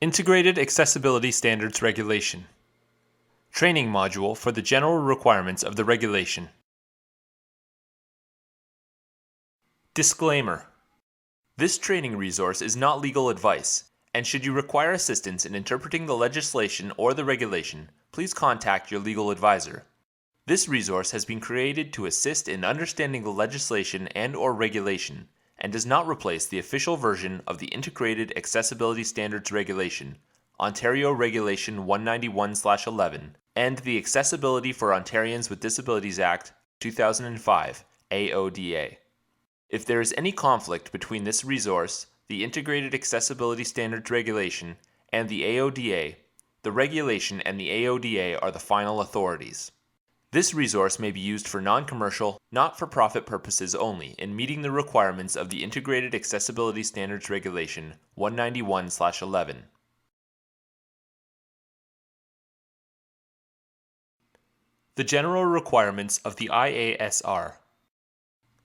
Integrated Accessibility Standards Regulation. Training module for the general requirements of the regulation. Disclaimer. This training resource is not legal advice, and should you require assistance in interpreting the legislation or the regulation, please contact your legal advisor. This resource has been created to assist in understanding the legislation and/or regulation, and does not replace the official version of the Integrated Accessibility Standards Regulation, Ontario Regulation 191/11, and the Accessibility for Ontarians with Disabilities Act 2005, AODA. If there is any conflict between this resource, the Integrated Accessibility Standards Regulation, and the AODA, the regulation and the AODA are the final authorities. This resource may be used for non-commercial, not-for-profit purposes only in meeting the requirements of the Integrated Accessibility Standards Regulation 191/11. The General Requirements of the IASR.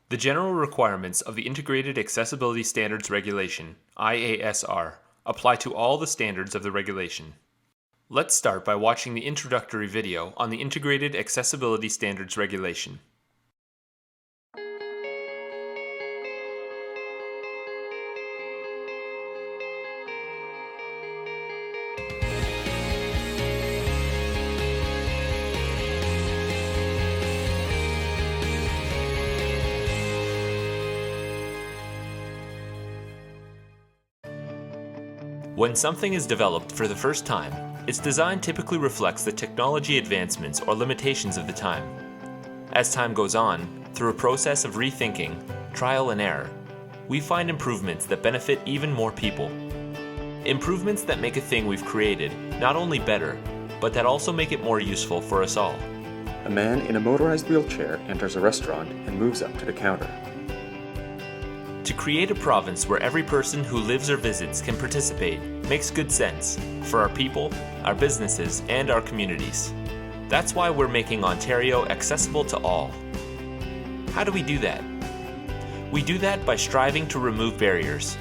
The general requirements of the Integrated Accessibility Standards Regulation, IASR, apply to all the standards of the regulation. Let's start by watching the introductory video on the Integrated Accessibility Standards Regulation. When something is developed for the first time, its design typically reflects the technology advancements or limitations of the time. As time goes on, through a process of rethinking, trial and error, we find improvements that benefit even more people. Improvements that make a thing we've created not only better, but that also make it more useful for us all. A man in a motorized wheelchair enters a restaurant and moves up to the counter. To create a province where every person who lives or visits can participate makes good sense for our people, our businesses, and our communities. That's why we're making Ontario accessible to all. How do we do that? We do that by striving to remove barriers.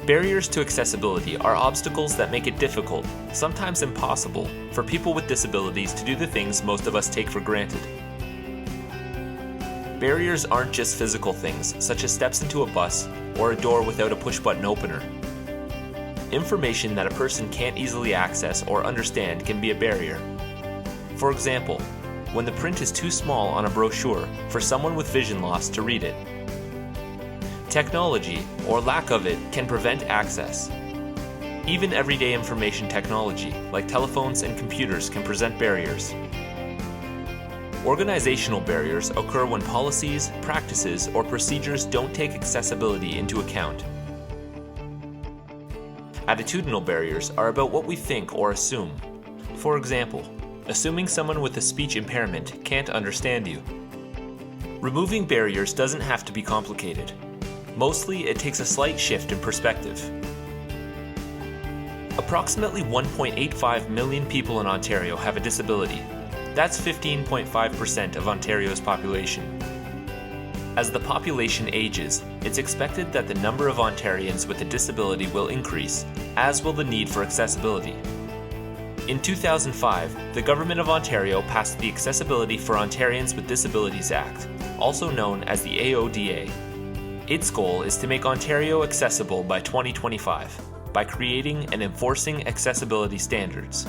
Barriers to accessibility are obstacles that make it difficult, sometimes impossible, for people with disabilities to do the things most of us take for granted. Barriers aren't just physical things, such as steps into a bus or a door without a push-button opener. Information that a person can't easily access or understand can be a barrier. For example, when the print is too small on a brochure for someone with vision loss to read it. Technology, or lack of it, can prevent access. Even everyday information technology, like telephones and computers, can present barriers. Organizational barriers occur when policies, practices, or procedures don't take accessibility into account. Attitudinal barriers are about what we think or assume. For example, assuming someone with a speech impairment can't understand you. Removing barriers doesn't have to be complicated. Mostly, it takes a slight shift in perspective. Approximately 1.85 million people in Ontario have a disability. That's 15.5% of Ontario's population. As the population ages, it's expected that the number of Ontarians with a disability will increase, as will the need for accessibility. In 2005, the Government of Ontario passed the Accessibility for Ontarians with Disabilities Act, also known as the AODA. Its goal is to make Ontario accessible by 2025 by creating and enforcing accessibility standards.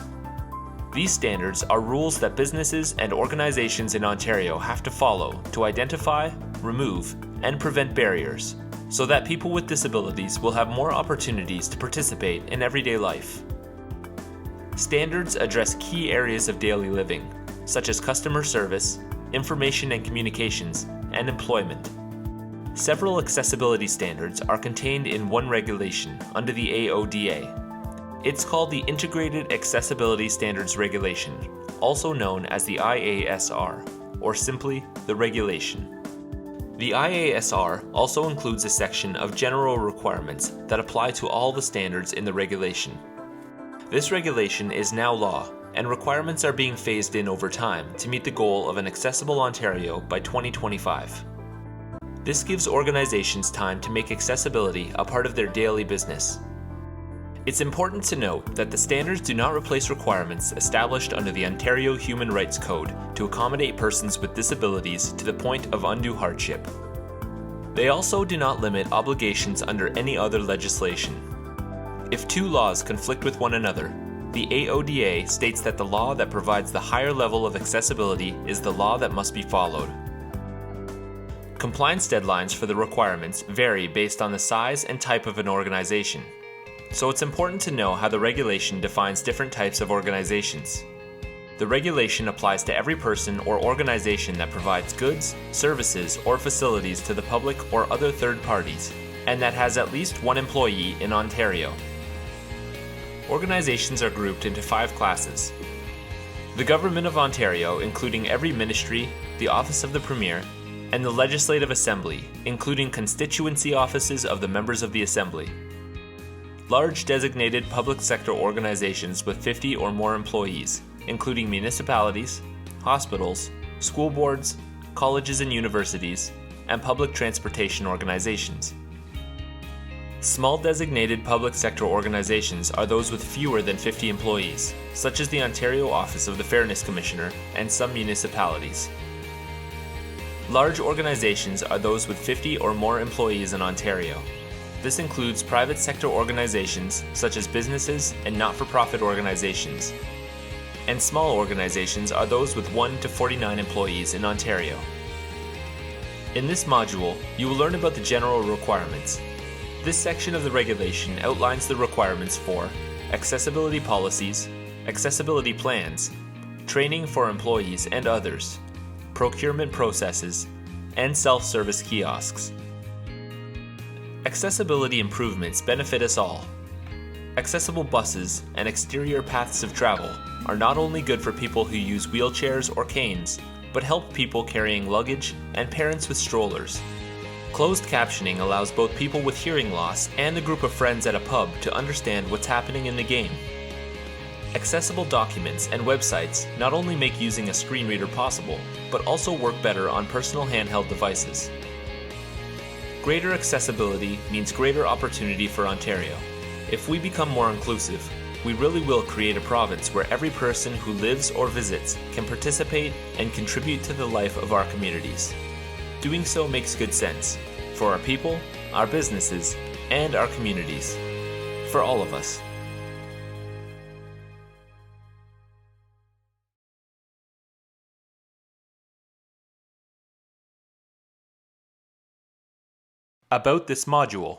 These standards are rules that businesses and organizations in Ontario have to follow to identify, remove, and prevent barriers, so that people with disabilities will have more opportunities to participate in everyday life. Standards address key areas of daily living, such as customer service, information and communications, and employment. Several accessibility standards are contained in one regulation under the AODA. It's called the Integrated Accessibility Standards Regulation, also known as the IASR, or simply the regulation. The IASR also includes a section of general requirements that apply to all the standards in the regulation. This regulation is now law, and requirements are being phased in over time to meet the goal of an accessible Ontario by 2025. This gives organizations time to make accessibility a part of their daily business. It's important to note that the standards do not replace requirements established under the Ontario Human Rights Code to accommodate persons with disabilities to the point of undue hardship. They also do not limit obligations under any other legislation. If two laws conflict with one another, the AODA states that the law that provides the higher level of accessibility is the law that must be followed. Compliance deadlines for the requirements vary based on the size and type of an organization, so it's important to know how the regulation defines different types of organizations. The regulation applies to every person or organization that provides goods, services, or facilities to the public or other third parties, and that has at least one employee in Ontario. Organizations are grouped into 5 classes. The Government of Ontario, including every ministry, the Office of the Premier, and the Legislative Assembly, including constituency offices of the members of the Assembly. Large designated public sector organizations with 50 or more employees, including municipalities, hospitals, school boards, colleges and universities, and public transportation organizations. Small designated public sector organizations are those with fewer than 50 employees, such as the Ontario Office of the Fairness Commissioner and some municipalities. Large organizations are those with 50 or more employees in Ontario. This includes private sector organizations such as businesses and not-for-profit organizations. And small organizations are those with 1 to 49 employees in Ontario. In this module, you will learn about the general requirements. This section of the regulation outlines the requirements for accessibility policies, accessibility plans, training for employees and others, procurement processes, and self-service kiosks. Accessibility improvements benefit us all. Accessible buses and exterior paths of travel are not only good for people who use wheelchairs or canes, but help people carrying luggage and parents with strollers. Closed captioning allows both people with hearing loss and a group of friends at a pub to understand what's happening in the game. Accessible documents and websites not only make using a screen reader possible, but also work better on personal handheld devices. Greater accessibility means greater opportunity for Ontario. If we become more inclusive, we really will create a province where every person who lives or visits can participate and contribute to the life of our communities. Doing so makes good sense for our people, our businesses, and our communities. For all of us. About this module.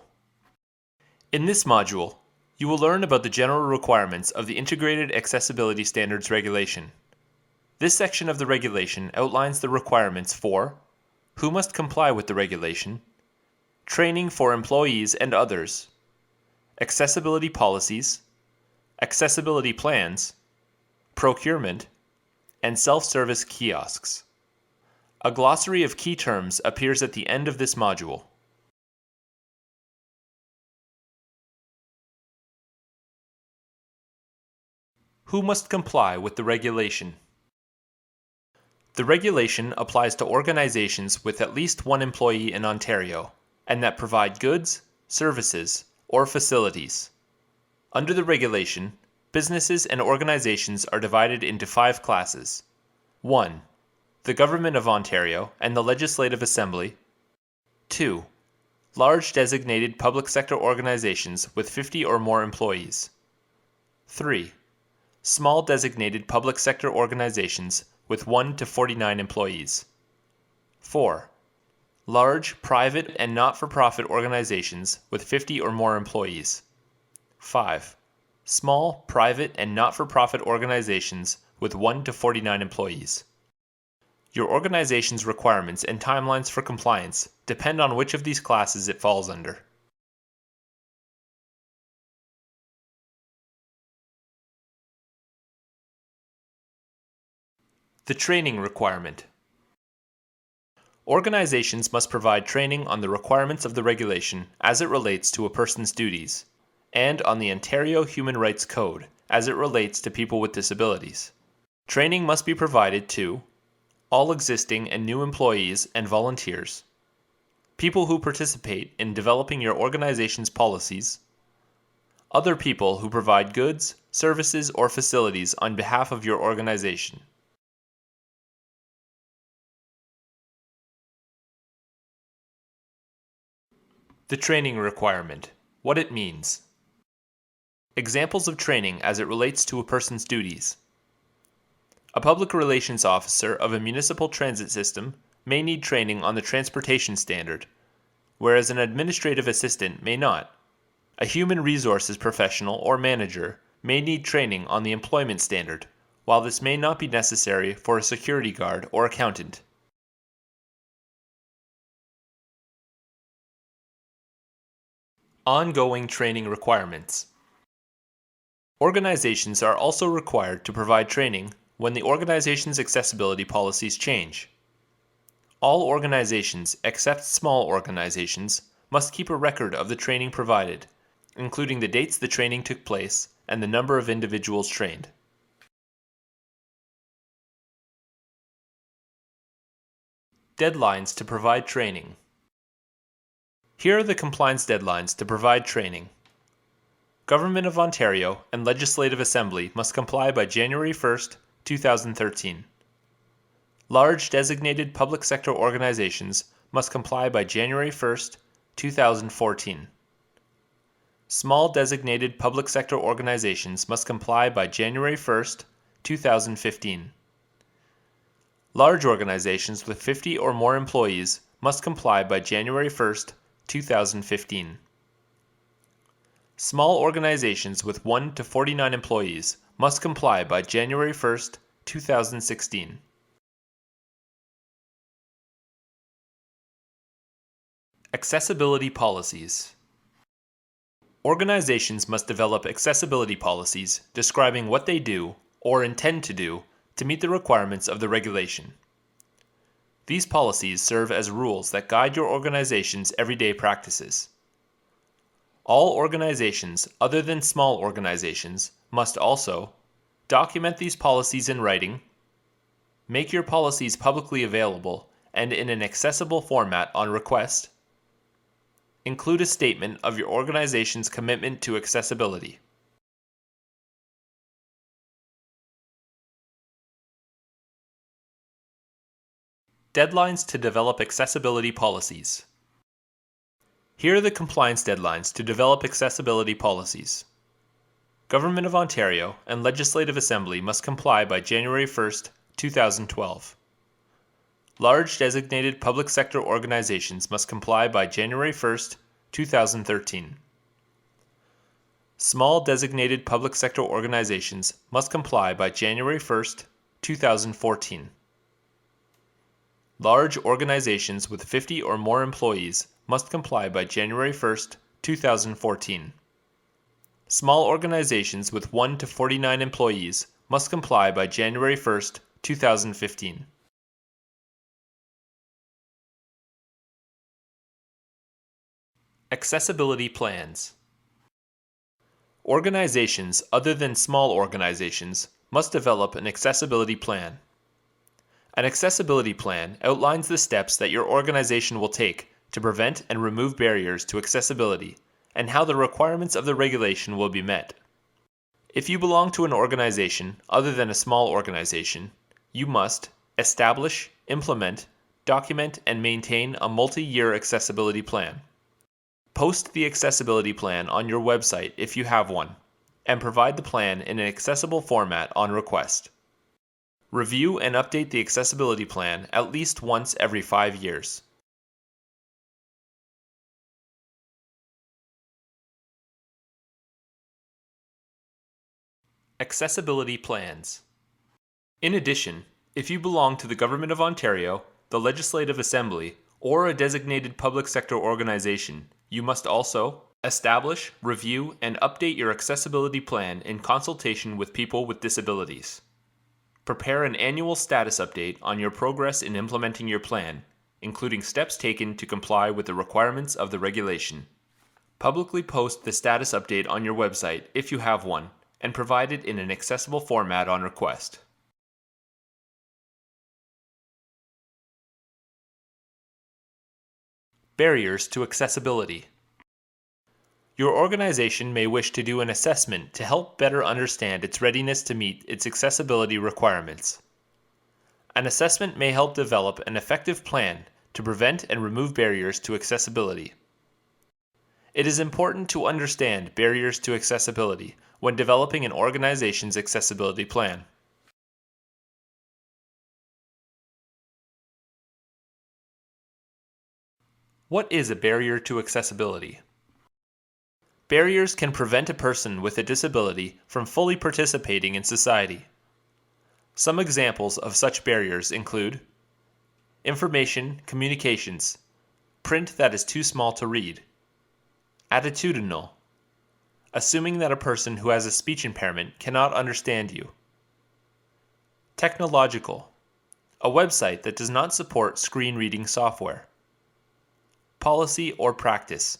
In this module, you will learn about the general requirements of the Integrated Accessibility Standards Regulation. This section of the regulation outlines the requirements for who must comply with the regulation, training for employees and others, accessibility policies, accessibility plans, procurement, and self-service kiosks. A glossary of key terms appears at the end of this module. Who must comply with the regulation? The regulation applies to organizations with at least one employee in Ontario, and that provide goods, services, or facilities. Under the regulation, businesses and organizations are divided into 5 classes. 1. The Government of Ontario and the Legislative Assembly. 2. Large designated public sector organizations with 50 or more employees. 3. Small designated public sector organizations with 1 to 49 employees. 4. Large private and not-for-profit organizations with 50 or more employees. 5. Small private and not-for-profit organizations with 1 to 49 employees. Your organization's requirements and timelines for compliance depend on which of these classes it falls under. The training requirement. Organizations must provide training on the requirements of the regulation as it relates to a person's duties, and on the Ontario Human Rights Code as it relates to people with disabilities. Training must be provided to all existing and new employees and volunteers, people who participate in developing your organization's policies, other people who provide goods, services, or facilities on behalf of your organization. The training requirement. What it means. Examples of training as it relates to a person's duties. A public relations officer of a municipal transit system may need training on the transportation standard, whereas an administrative assistant may not. A human resources professional or manager may need training on the employment standard, while this may not be necessary for a security guard or accountant. Ongoing training requirements. Organizations are also required to provide training when the organization's accessibility policies change. All organizations, except small organizations, must keep a record of the training provided, including the dates the training took place and the number of individuals trained. Deadlines to provide training. Here are the compliance deadlines to provide training. Government of Ontario and Legislative Assembly must comply by January 1st, 2013. Large designated public sector organizations must comply by January 1st, 2014. Small designated public sector organizations must comply by January 1st, 2015. Large organizations with 50 or more employees must comply by January 1st, 2015. Small organizations with 1 to 49 employees must comply by January 1st, 2016. Accessibility policies. Organizations must develop accessibility policies describing what they do or intend to do to meet the requirements of the regulation. These policies serve as rules that guide your organization's everyday practices. All organizations other than small organizations must also document these policies in writing, make your policies publicly available and in an accessible format on request, include a statement of your organization's commitment to accessibility. Deadlines to develop accessibility policies. Here are the compliance deadlines to develop accessibility policies. Government of Ontario and Legislative Assembly must comply by January 1st, 2012. Large designated public sector organizations must comply by January 1st, 2013. Small designated public sector organizations must comply by January 1st, 2014. Large organizations with 50 or more employees must comply by January 1st, 2014. Small organizations with 1 to 49 employees must comply by January 1st, 2015. Accessibility plans. Organizations other than small organizations must develop an accessibility plan. An accessibility plan outlines the steps that your organization will take to prevent and remove barriers to accessibility and how the requirements of the regulation will be met. If you belong to an organization other than a small organization, you must establish, implement, document, and maintain a multi-year accessibility plan. Post the accessibility plan on your website if you have one, and provide the plan in an accessible format on request. Review and update the accessibility plan at least once every 5 years. Accessibility plans. In addition, if you belong to the Government of Ontario, the Legislative Assembly, or a designated public sector organization, you must also establish, review, and update your accessibility plan in consultation with people with disabilities. Prepare an annual status update on your progress in implementing your plan, including steps taken to comply with the requirements of the regulation. Publicly post the status update on your website if you have one, and provide it in an accessible format on request. Barriers to accessibility. Your organization may wish to do an assessment to help better understand its readiness to meet its accessibility requirements. An assessment may help develop an effective plan to prevent and remove barriers to accessibility. It is important to understand barriers to accessibility when developing an organization's accessibility plan. What is a barrier to accessibility? Barriers can prevent a person with a disability from fully participating in society. Some examples of such barriers include information communications, print that is too small to read, attitudinal, assuming that a person who has a speech impairment cannot understand you, technological, a website that does not support screen reading software, policy or practice,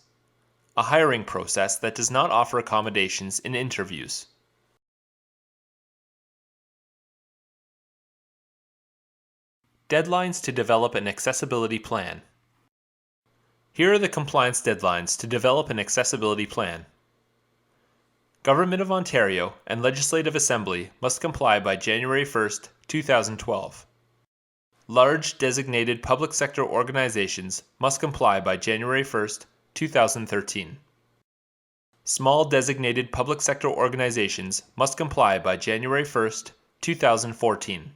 a hiring process that does not offer accommodations in interviews. Deadlines to develop an accessibility plan. Here are the compliance deadlines to develop an accessibility plan. Government of Ontario and Legislative Assembly must comply by January 1, 2012. Large designated public sector organizations must comply by January 1, 2013. Small designated public sector organizations must comply by January 1, 2014.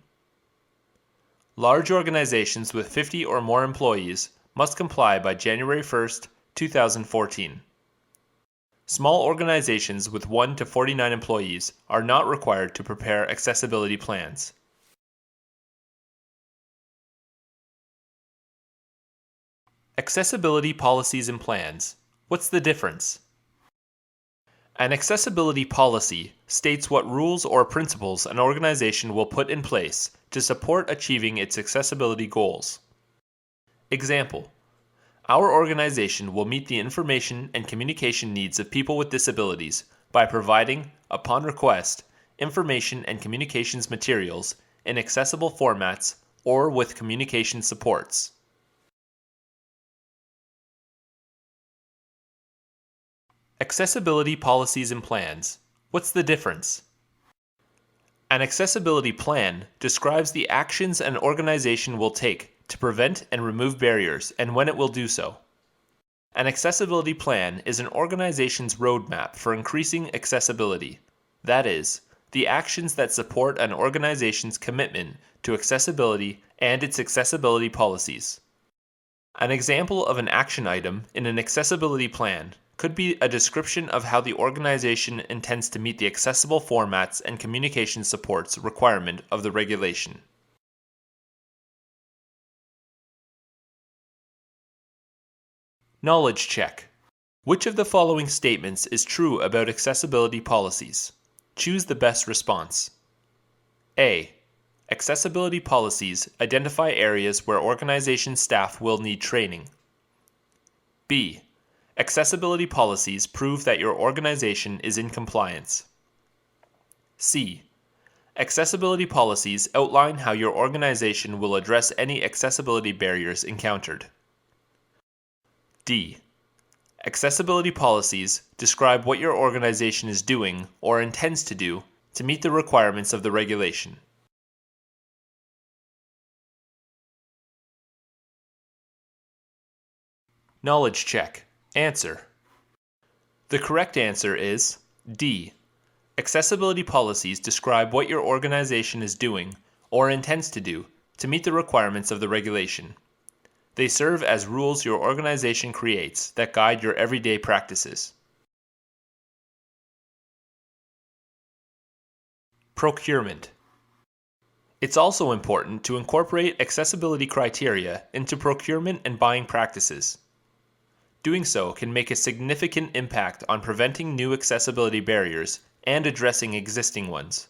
Large organizations with 50 or more employees must comply by January 1, 2014. Small organizations with 1 to 49 employees are not required to prepare accessibility plans. Accessibility policies and plans. What's the difference? An accessibility policy states what rules or principles an organization will put in place to support achieving its accessibility goals. Example: our organization will meet the information and communication needs of people with disabilities by providing, upon request, information and communications materials in accessible formats or with communication supports. Accessibility policies and plans. What's the difference? An accessibility plan describes the actions an organization will take to prevent and remove barriers and when it will do so. An accessibility plan is an organization's roadmap for increasing accessibility. That is, the actions that support an organization's commitment to accessibility and its accessibility policies. An example of an action item in an accessibility plan could be a description of how the organization intends to meet the accessible formats and communication supports requirement of the regulation. Knowledge check. Which of the following statements is true about accessibility policies? Choose the best response. A. Accessibility policies identify areas where organization staff will need training. B. Accessibility policies prove that your organization is in compliance. C. Accessibility policies outline how your organization will address any accessibility barriers encountered. D. Accessibility policies describe what your organization is doing or intends to do to meet the requirements of the regulation. Knowledge check. Answer. The correct answer is D. Accessibility policies describe what your organization is doing or intends to do to meet the requirements of the regulation. They serve as rules your organization creates that guide your everyday practices. Procurement. It's also important to incorporate accessibility criteria into procurement and buying practices. Doing so can make a significant impact on preventing new accessibility barriers and addressing existing ones.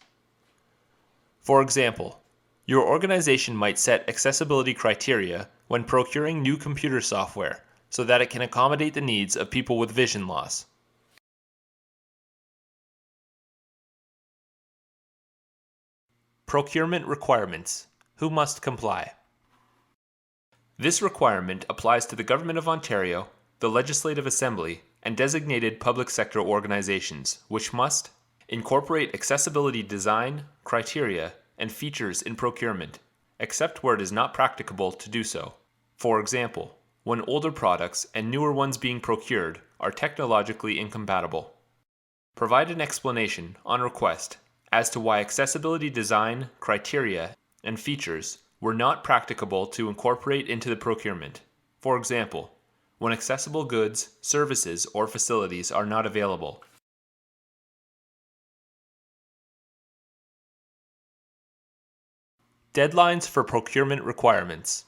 For example, your organization might set accessibility criteria when procuring new computer software so that it can accommodate the needs of people with vision loss. Procurement requirements. Who must comply? This requirement applies to the Government of Ontario, the Legislative Assembly, and designated public sector organizations, which must incorporate accessibility design, criteria, and features in procurement, except where it is not practicable to do so. For example, when older products and newer ones being procured are technologically incompatible. Provide an explanation, on request, as to why accessibility design, criteria, and features were not practicable to incorporate into the procurement. For example, when accessible goods, services, or facilities are not available. Deadlines for procurement requirements.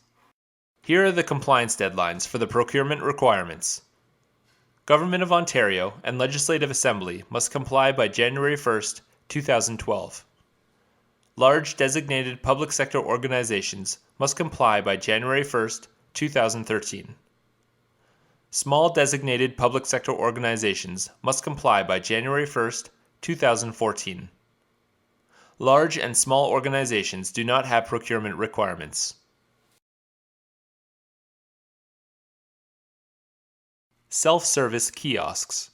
Here are the compliance deadlines for the procurement requirements. Government of Ontario and Legislative Assembly must comply by January 1st, 2012. Large designated public sector organizations must comply by January 1st, 2013. Small designated public sector organizations must comply by January 1st, 2014. Large and small organizations do not have procurement requirements. Self-service kiosks.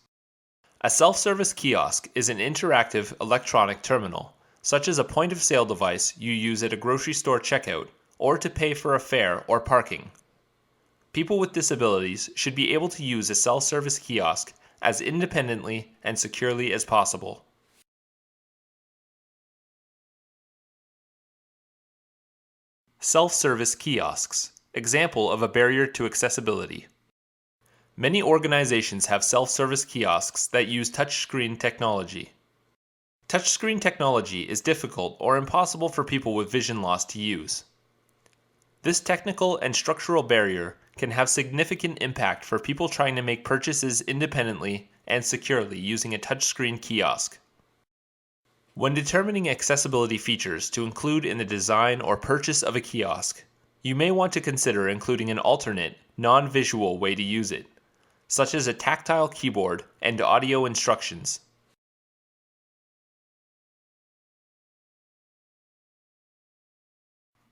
A self-service kiosk is an interactive electronic terminal, such as a point-of-sale device you use at a grocery store checkout or to pay for a fare or parking. People with disabilities should be able to use a self-service kiosk as independently and securely as possible. Self-service kiosks. Example of a barrier to accessibility. Many organizations have self-service kiosks that use touchscreen technology. Touchscreen technology is difficult or impossible for people with vision loss to use. This technical and structural barrier can have significant impact for people trying to make purchases independently and securely using a touchscreen kiosk. When determining accessibility features to include in the design or purchase of a kiosk, you may want to consider including an alternate, non-visual way to use it, such as a tactile keyboard and audio instructions.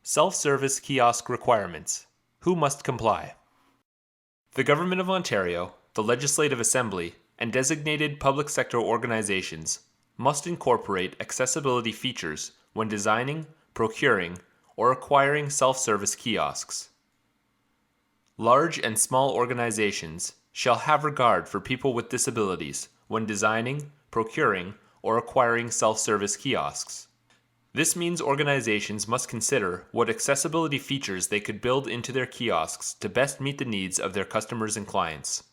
Self-service kiosk requirements. Who must comply? The Government of Ontario, the Legislative Assembly, and designated public sector organizations must incorporate accessibility features when designing, procuring, or acquiring self-service kiosks. Large and small organizations shall have regard for people with disabilities when designing, procuring, or acquiring self-service kiosks. This means organizations must consider what accessibility features they could build into their kiosks to best meet the needs of their customers and clients.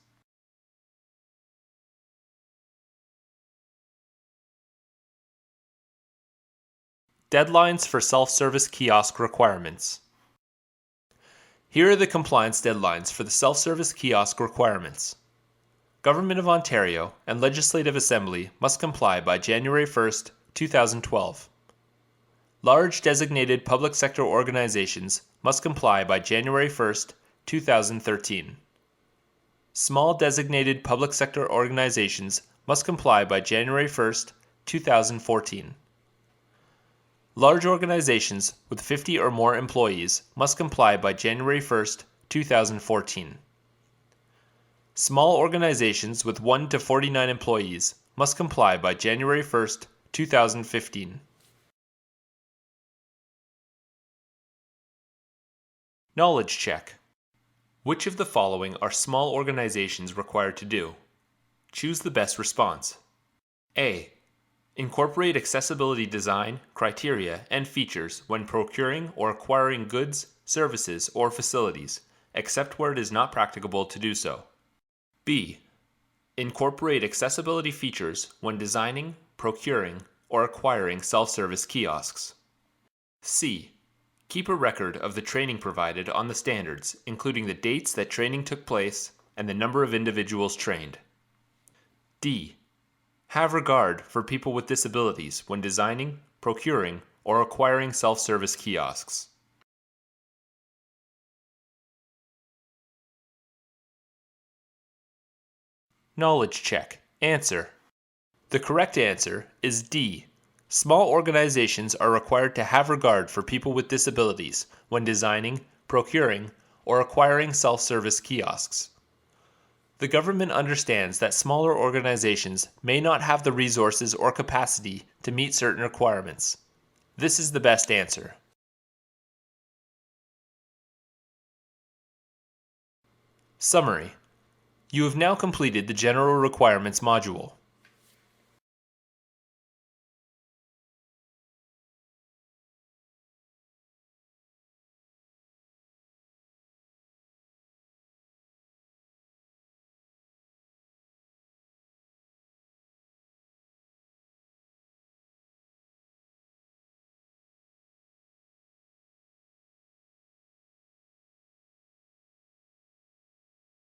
Deadlines for self-service kiosk requirements. Here are the compliance deadlines for the self-service kiosk requirements. Government of Ontario and Legislative Assembly must comply by January 1st, 2012. Large designated public sector organizations must comply by January 1st, 2013. Small designated public sector organizations must comply by January 1st, 2014. Large organizations with 50 or more employees must comply by January 1st, 2014. Small organizations with 1 to 49 employees must comply by January 1st, 2015. Knowledge check. Which of the following are small organizations required to do? Choose the best response. A. Incorporate accessibility design, criteria, and features when procuring or acquiring goods, services, or facilities, except where it is not practicable to do so. B. Incorporate accessibility features when designing, procuring, or acquiring self-service kiosks. C. Keep a record of the training provided on the standards, including the dates that training took place and the number of individuals trained. D. Have regard for people with disabilities when designing, procuring, or acquiring self-service kiosks. Knowledge check. Answer. The correct answer is D. Small organizations are required to have regard for people with disabilities when designing, procuring, or acquiring self-service kiosks. The government understands that smaller organizations may not have the resources or capacity to meet certain requirements. This is the best answer. Summary. You have now completed the General Requirements module.